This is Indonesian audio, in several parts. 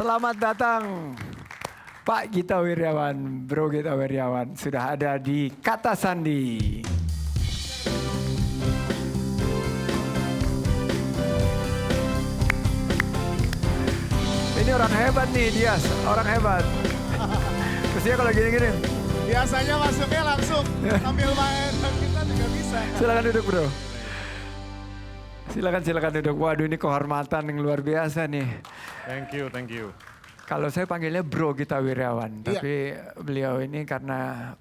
Selamat datang Pak Gita Wirjawan, Bro Gita Wirjawan sudah ada di Kata Sandi. Ini orang hebat nih Dias, orang hebat. Terus dia kalau gini-gini. Biasanya masuknya langsung ambil main dan kita juga bisa. Silakan duduk bro. Silakan duduk. Waduh ini kehormatan yang luar biasa nih. Thank you. Kalau saya panggilnya Bro Gita Wirjawan, tapi beliau ini karena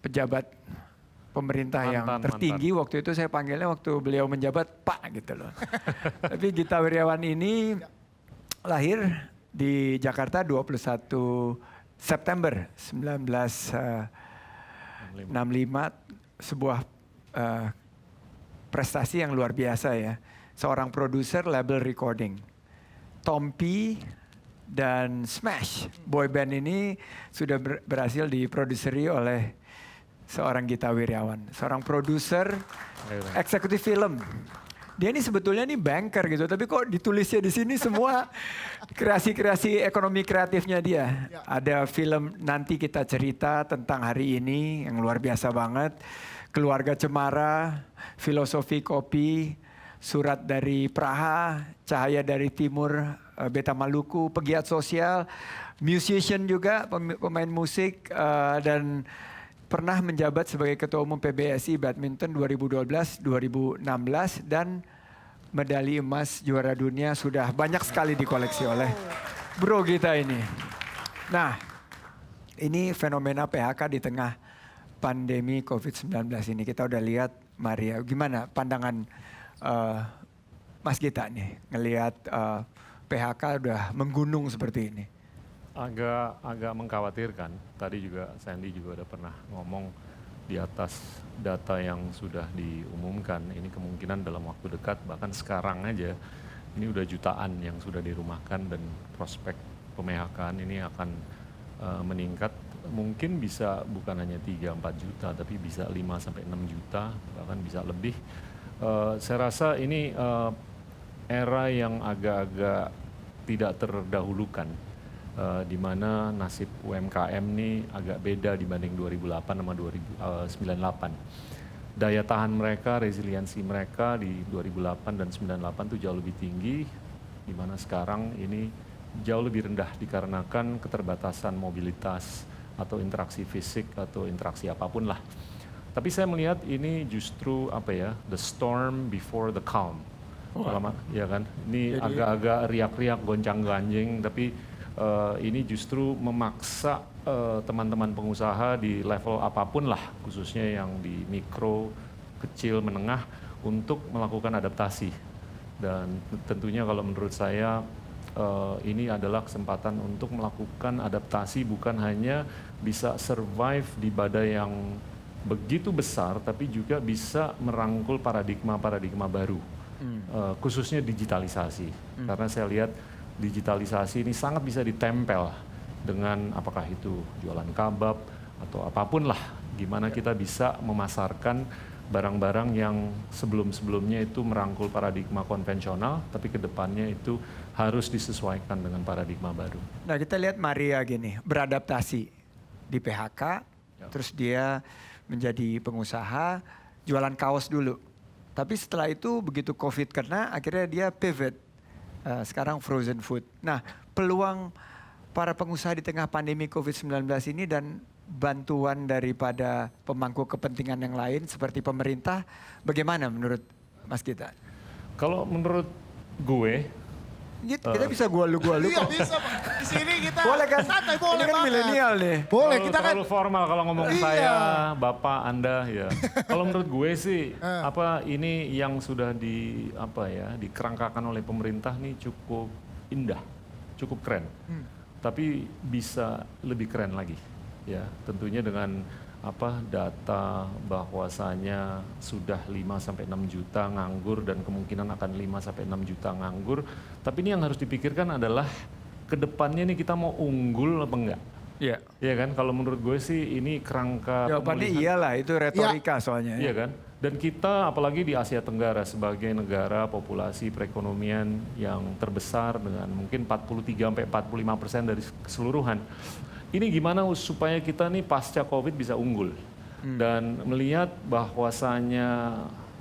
pejabat pemerintah yang tertinggi waktu itu saya panggilnya waktu beliau menjabat Pak gitu loh. Tapi Gita Wirjawan ini lahir di Jakarta 21 September 1965, sebuah prestasi yang luar biasa ya. Seorang produser label recording. Tompi dan Smash, boy band ini sudah berhasil diproduseri oleh seorang Gita Wirjawan. Seorang produser eksekutif film. Dia ini sebetulnya nih banker gitu, tapi kok ditulisnya di sini semua kreasi-kreasi ekonomi kreatifnya dia. Ada film Nanti Kita Cerita tentang hari ini yang luar biasa banget. Keluarga Cemara, Filosofi Kopi, Surat dari Praha, Cahaya dari Timur, Beta Maluku, Pegiat Sosial, musician juga, pemain musik, dan pernah menjabat sebagai Ketua Umum PBSI Badminton 2012-2016 dan medali emas juara dunia sudah banyak sekali dikoleksi oleh Bro Gita ini. Nah, ini fenomena PHK di tengah pandemi COVID-19 ini. Kita udah lihat Maria, gimana pandangan Mas Gita nih ngelihat PHK udah menggunung seperti ini? Agak mengkhawatirkan. Tadi juga Sandy juga udah pernah ngomong di atas data yang sudah diumumkan. Ini kemungkinan dalam waktu dekat, bahkan sekarang aja, ini udah jutaan yang sudah dirumahkan dan prospek PMHK ini akan meningkat. Mungkin bisa bukan hanya 3-4 juta, tapi bisa 5-6 juta, bahkan bisa lebih. Saya rasa ini era yang agak-agak tidak terdahulukan. Di mana nasib UMKM ini agak beda dibanding 2008 sama 1998. Daya tahan mereka, resiliensi mereka di 2008 dan 98 itu jauh lebih tinggi, di mana sekarang ini jauh lebih rendah dikarenakan keterbatasan mobilitas atau interaksi fisik atau interaksi apapun lah. Tapi saya melihat ini justru the storm before the calm. Ya kan, ini agak-agak riak-riak, goncang-ganjing, tapi ini justru memaksa teman-teman pengusaha di level apapun lah, khususnya yang di mikro, kecil, menengah, untuk melakukan adaptasi. Dan tentunya kalau menurut saya ini adalah kesempatan untuk melakukan adaptasi, bukan hanya bisa survive di badai yang begitu besar, tapi juga bisa merangkul paradigma-paradigma baru, khususnya digitalisasi. Karena saya lihat digitalisasi ini sangat bisa ditempel dengan apakah itu jualan kabab atau apapun lah, gimana kita bisa memasarkan barang-barang yang sebelum-sebelumnya itu merangkul paradigma konvensional, tapi kedepannya itu harus disesuaikan dengan paradigma baru. Nah kita lihat Maria gini, beradaptasi di PHK, terus dia menjadi pengusaha, jualan kaos dulu. Tapi setelah itu begitu COVID kena, akhirnya dia pivot. Sekarang frozen food. Nah, peluang para pengusaha di tengah pandemi COVID-19 ini dan bantuan daripada pemangku kepentingan yang lain seperti pemerintah, bagaimana menurut Mas Gita? Kalau menurut gue, kita bisa gua lu Iya kok. bisa Pak. Di sini kita Boleh kan? santai, boleh Ini kan banget. milenial nih. Boleh, kita kan terlalu formal kalau ngomong saya, Bapak, Anda ya. Kalau menurut gue sih ini yang sudah dikerangkakan oleh pemerintah nih cukup indah, cukup keren. Tapi bisa lebih keren lagi. Ya, tentunya dengan data bahwasanya sudah 5-6 juta nganggur dan kemungkinan akan 5-6 juta nganggur. Tapi ini yang harus dipikirkan adalah kedepannya nih kita mau unggul apa enggak? Iya. Iya kan, kalau menurut gue sih ini kerangka Jawabannya iyalah, itu retorika soalnya. Iya kan, Dan kita apalagi di Asia Tenggara sebagai negara populasi perekonomian yang terbesar dengan mungkin 43-45% dari keseluruhan. Ini gimana supaya kita nih pasca COVID bisa unggul dan melihat bahwasanya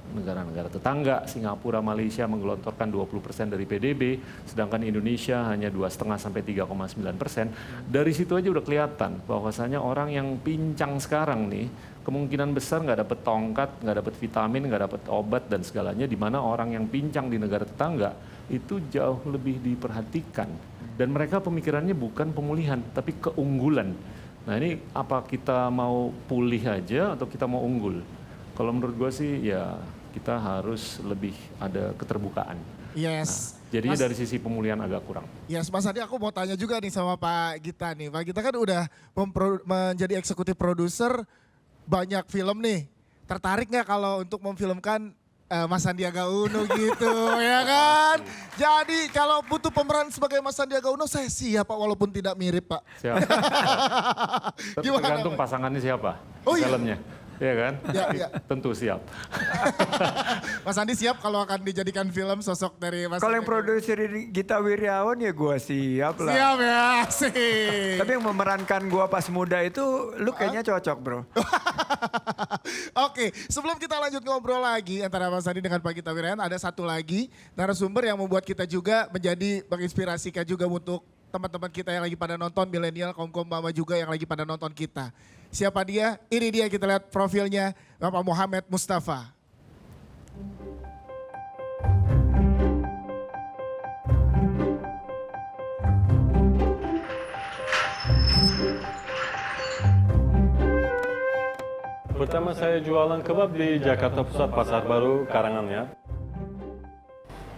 negara-negara tetangga Singapura, Malaysia menggelontorkan 20% dari PDB, sedangkan Indonesia hanya 2,5 sampai 3,9%. Dari situ aja udah kelihatan bahwasanya orang yang pincang sekarang nih kemungkinan besar nggak dapat tongkat, nggak dapat vitamin, nggak dapat obat dan segalanya, di mana orang yang pincang di negara tetangga itu jauh lebih diperhatikan. Dan mereka pemikirannya bukan pemulihan, tapi keunggulan. Nah ini apa kita mau pulih aja atau kita mau unggul? Kalau menurut gue sih ya kita harus lebih ada keterbukaan. Yes. Nah, jadinya dari sisi pemulihan agak kurang. Yes, Mas Andi, aku mau tanya juga nih sama Pak Gita nih. Pak Gita kan udah menjadi eksekutif produser banyak film nih. Tertarik nggak kalau untuk memfilmkan Mas Sandiaga Uno gitu ya kan? Jadi kalau butuh pemeran sebagai Mas Sandiaga Uno saya siap Pak walaupun tidak mirip Pak. Siap. Gimana, Tergantung Pak? pasangannya siapa Oh, iya. filmnya. Iya kan? Ya. Tentu siap. Mas Andi siap kalau akan dijadikan film sosok dari Mas Kalau yang Sandiaga Uno? produser Gita Wirjawan ya gue siap lah. Siap ya, sih. Tapi yang memerankan gue pas muda itu lu kayaknya cocok bro. Oke, sebelum kita lanjut ngobrol lagi antara Mas Andi dengan Pak Gita Wirjawan, ada satu lagi narasumber yang membuat kita juga menjadi menginspirasikan juga untuk teman-teman kita yang lagi pada nonton, milenial, kaum-kaum mama juga yang lagi pada nonton kita. Siapa dia? Ini dia, kita lihat profilnya, Bapak Muhammad Mustafa. Pertama saya jualan kebab di Jakarta Pusat, Pasar Baru, Karangan ya.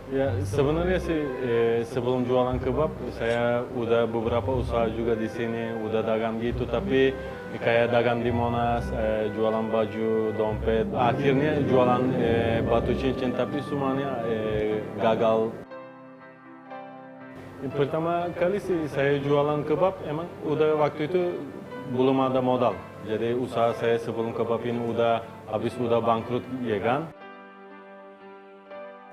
Ya sebenarnya sih sebelum jualan kebab saya udah beberapa usaha juga di sini, udah dagang gitu tapi kayak dagang di Monas, jualan baju, dompet, akhirnya jualan batu cincin tapi semuanya gagal. Pertama kali sih saya jualan kebab emang udah waktu itu belum ada modal. Jadi usaha saya sebelum kebab ini udah bangkrut ya kan.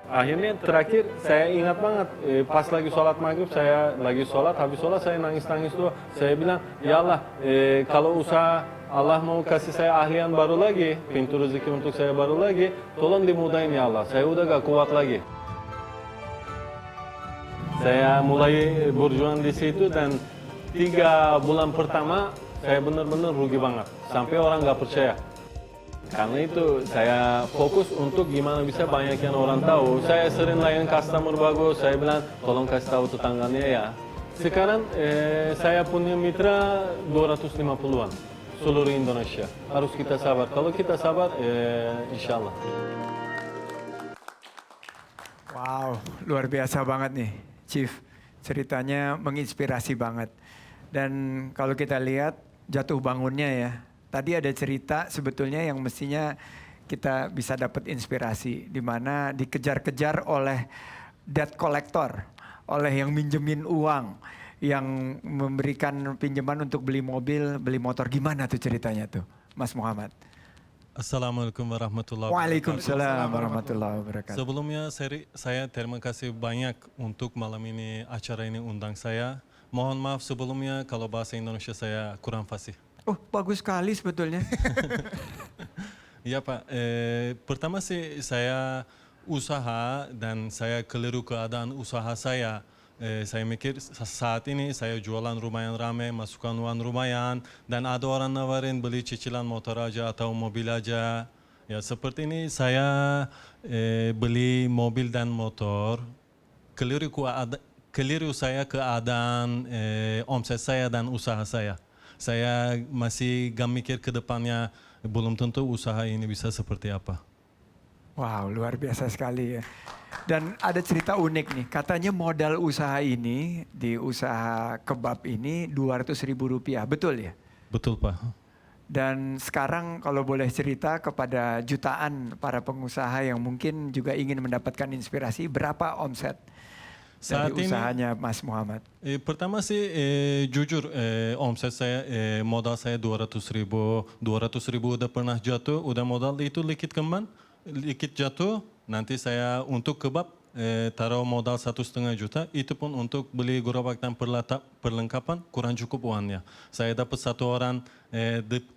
Akhirnya terakhir saya ingat banget pas lagi sholat maghrib saya lagi sholat, habis sholat saya nangis-nangis tuh. Saya bilang ya Allah kalau usaha Allah mau kasih saya ahlian baru lagi, pintu rezeki untuk saya baru lagi, tolong dimudahin ya Allah, saya udah gak kuat lagi. Saya mulai berjuang di situ dan 3 bulan pertama saya benar-benar rugi banget, sampai orang gak percaya. Karena itu saya fokus untuk gimana bisa banyak yang orang tahu. Saya sering layan customer bagus, saya bilang tolong kasih tahu tetangganya ya. Sekarang saya punya mitra 250-an seluruh Indonesia. Harus kita sabar, kalau kita sabar insya Allah. Wow, luar biasa banget nih Chief. Ceritanya menginspirasi banget. Dan kalau kita lihat jatuh bangunnya ya. Tadi ada cerita sebetulnya yang mestinya kita bisa dapat inspirasi. Di mana dikejar-kejar oleh debt collector. Oleh yang minjemin uang. Yang memberikan pinjaman untuk beli mobil, beli motor. Gimana tuh ceritanya tuh Mas Muhammad? Assalamualaikum warahmatullahi wabarakatuh. Waalaikumsalam warahmatullahi wabarakatuh. Sebelumnya saya terima kasih banyak untuk malam ini acara ini undang saya. Mohon maaf sebelumnya kalau bahasa Indonesia saya kurang fasih. Oh bagus sekali sebetulnya. Ya Pak, pertama sih saya usaha dan saya keliru keadaan usaha saya. Saya mikir saat ini saya jualan lumayan ramai, masukkan uang lumayan dan ada orang nawarin beli cicilan motor aja atau mobil aja. Ya seperti ini saya beli mobil dan motor, keliru saya keadaan omset saya dan usaha saya. Saya masih gak mikir ke depannya, belum tentu usaha ini bisa seperti apa. Wow, luar biasa sekali ya. Dan ada cerita unik nih, katanya modal usaha ini, di usaha kebab ini 200.000 rupiah, betul ya? Betul Pak. Dan sekarang kalau boleh cerita kepada jutaan para pengusaha yang mungkin juga ingin mendapatkan inspirasi, berapa omset Saat dari ini usahanya Mas Muhammad? pertama sih jujur omset saya modal saya 200.000 udah pernah jatuh, udah modal itu likit kembang, likit jatuh, nanti saya untuk kebab taruh modal 1,5 juta, itu pun untuk beli gerobak dan perlengkapan kurang cukup uangnya. Saya dapat satu orang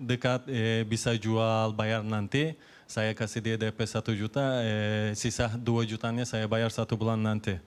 dekat bisa jual bayar nanti, saya kasih dia DP 1 juta, sisa 2 jutanya saya bayar 1 bulan nanti.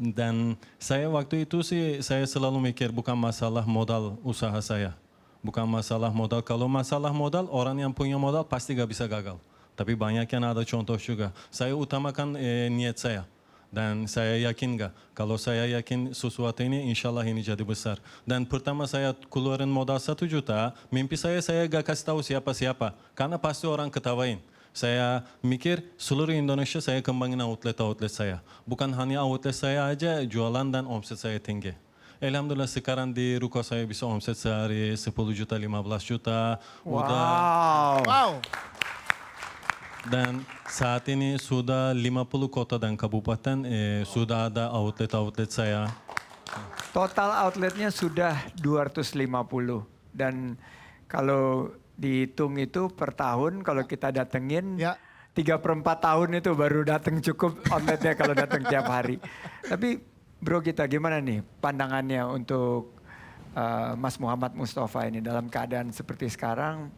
Dan saya waktu itu sih saya selalu mikir bukan masalah modal usaha saya. Bukan masalah modal. Kalau masalah modal, orang yang punya modal pasti gak bisa gagal. Tapi banyak yang ada contoh juga. Saya utamakan niat saya. Dan saya yakin gak? Kalau saya yakin sesuatu ini insya Allah ini jadi besar. Dan pertama saya keluarin modal 1 juta, mimpi saya gak kasih tahu siapa-siapa. Karena pasti orang ketawain. Saya mikir seluruh Indonesia saya kembangin outlet saya. Bukan hanya outlet saya aja jualan dan omset saya tinggi. Alhamdulillah sekarang di ruko saya bisa omset sehari 10 juta, 15 juta. Udah. Wow. Dan saat ini sudah 50 kota dan kabupaten sudah ada outlet saya. Total outletnya sudah 250 dan kalau dihitung itu per tahun kalau kita datengin Ya. 3/4 tahun itu baru datang cukup outletnya kalau datang tiap hari. Tapi bro kita gimana nih pandangannya untuk Mas Muhammad Mustafa ini dalam keadaan seperti sekarang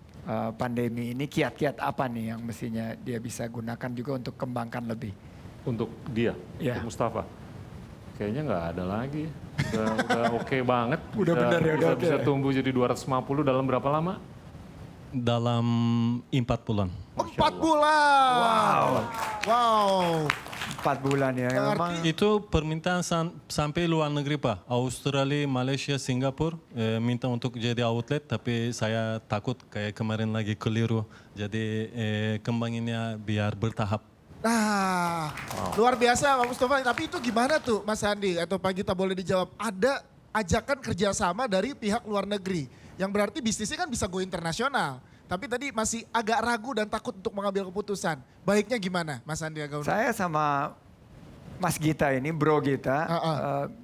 pandemi ini kiat-kiat apa nih yang mestinya dia bisa gunakan juga untuk kembangkan lebih? Untuk dia, Iya. untuk Mustafa. Kayaknya nggak ada lagi. Udah oke banget. Udah bener ya, udah oke bisa ya. tumbuh jadi 250 dalam berapa lama? Dalam 4 bulan. 4 bulan. Wow. 4 bulan ya. Berarti- Memang Itu permintaan sampai luar negeri Pak. Australia, Malaysia, Singapura minta untuk jadi outlet tapi saya takut kayak kemarin lagi keliru. Jadi kembanginnya biar bertahap. Nah, luar biasa Pak Mustafa. Tapi itu gimana tuh Mas Andi atau Pak Gita boleh dijawab? Ada ajakan kerjasama dari pihak luar negeri. Yang berarti bisnisnya kan bisa go internasional. Tapi tadi masih agak ragu dan takut untuk mengambil keputusan. Baiknya gimana Mas Andi Agauno? saya sama Mas Gita ini, bro Gita,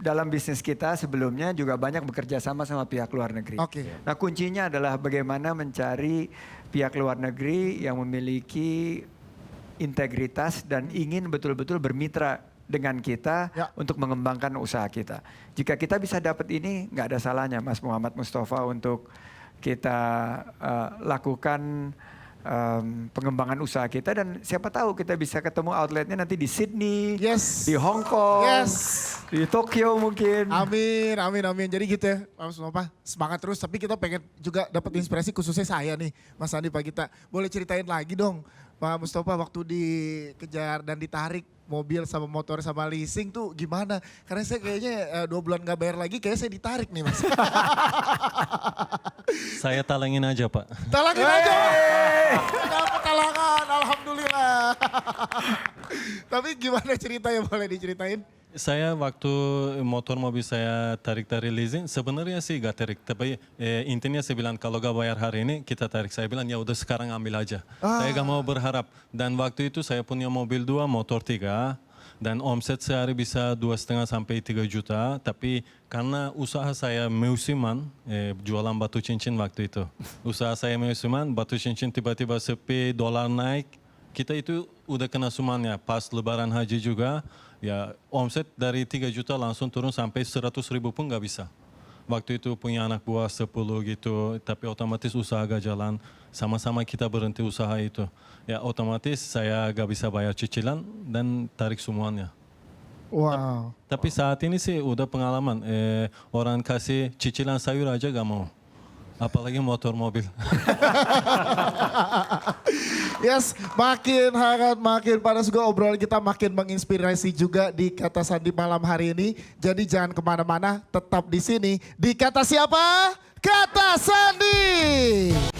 dalam bisnis kita sebelumnya juga banyak bekerja sama pihak luar negeri. Oke. Nah kuncinya adalah bagaimana mencari pihak luar negeri yang memiliki integritas dan ingin betul-betul bermitra dengan kita Ya. untuk mengembangkan usaha kita. Jika kita bisa dapat ini, nggak ada salahnya Mas Muhammad Mustafa untuk kita lakukan pengembangan usaha kita dan siapa tahu kita bisa ketemu outletnya nanti di Sydney, Yes. di Hong Kong, Yes. di Tokyo mungkin. Amin, amin, amin. Jadi gitu ya Pak Mustafa, semangat terus. Tapi kita pengen juga dapat inspirasi khususnya saya nih Mas Andi, Pak Gita. Boleh ceritain lagi dong Pak Mustafa waktu dikejar dan ditarik mobil sama motor sama leasing tuh gimana? Karena saya kayaknya 2 bulan gak bayar lagi kayaknya saya ditarik nih Mas. Saya talangin aja Pak. Talangin aja. Dapat talangan, alhamdulillah. Tapi gimana ceritanya boleh diceritain? Saya waktu motor mobil saya tarik leasing, sebenarnya sih gak tarik. Tapi intinya saya bilang kalau gak bayar hari ini kita tarik. Saya bilang ya udah sekarang ambil aja. Saya gak mau berharap. Dan waktu itu saya punya mobil 2, motor 3. Dan omset sehari bisa 2,5 sampai 3 juta. Tapi karena usaha saya musiman, jualan batu cincin waktu itu. Usaha saya musiman, batu cincin tiba-tiba sepi, dolar naik. Kita itu udah kena semuanya. Pas lebaran haji juga, ya omset dari 3 juta langsung turun sampai 100.000 pun nggak bisa. Waktu itu punya anak buah 10 gitu, tapi otomatis usaha gak jalan. Sama-sama kita berhenti usaha itu. Ya otomatis saya gak bisa bayar cicilan dan tarik semuanya. Wow. Tapi saat ini sih udah pengalaman. Orang kasih cicilan sayur aja gak mau. Apalagi motor mobil. Yes, makin hangat, makin panas juga obrolan kita, makin menginspirasi juga di Kata Sandi malam hari ini. Jadi jangan kemana-mana, tetap di sini. Di Kata Siapa? Kata Sandi.